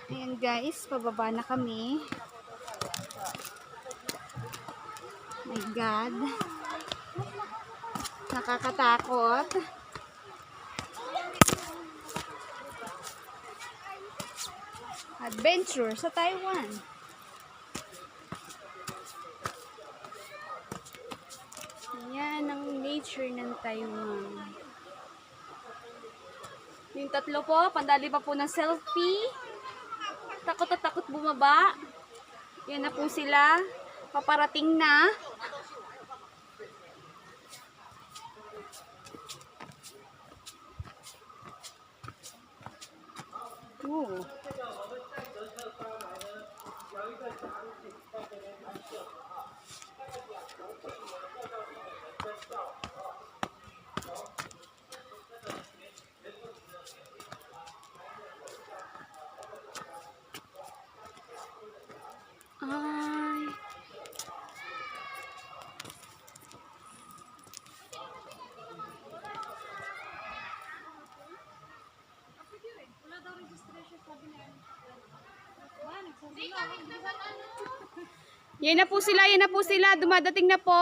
Ayan guys, pababa na kami. My God. Nakakatakot. Adventure sa Taiwan. Yan ang nature ng Taiwan. Yung tatlo po, pandali pa po ng selfie. Takot at takot bumaba. Yan na po sila. Paparating na. Ooh. Ay. Yan na po sila, yan na po sila. Dumadating na po.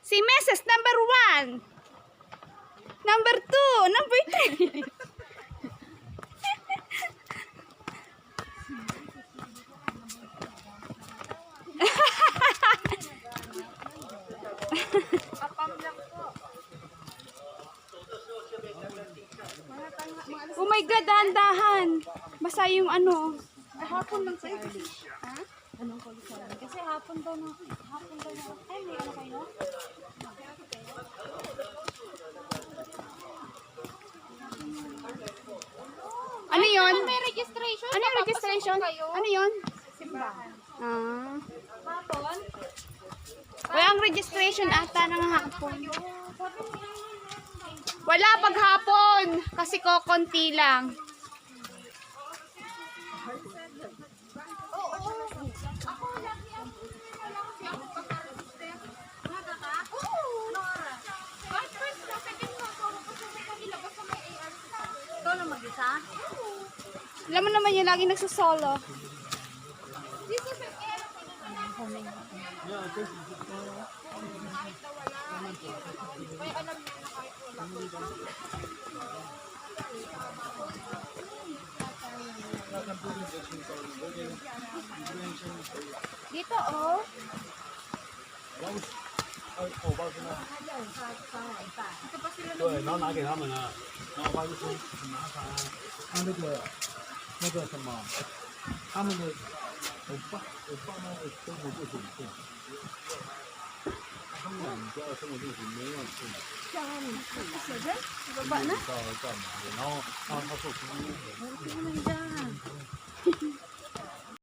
Si Mrs. number 1. Number 2. Number 3. Oh my God, dahan-dahan. Basta yung ano. Hapon lang sa'yo. Ha? Anong kulisan? Kasi hapon daw na. Ay, may ano kayo? Ano yun? May registration. Ano yung registration? Ano yun? Simbahan. Ah. Hapon? Walang registration ata ng hapon. Wala paghapon. Kasi kokonti lang. Alam mo naman yun, lagi nagsusolo. Dito oh. 对，然后拿给他们了，然后我爸就说很麻烦啊，他那个什么，他们的我爸妈的生活就是很幸福，他们两家的生活就是没有幸福， Baba na. 到干嘛的，然后他说出。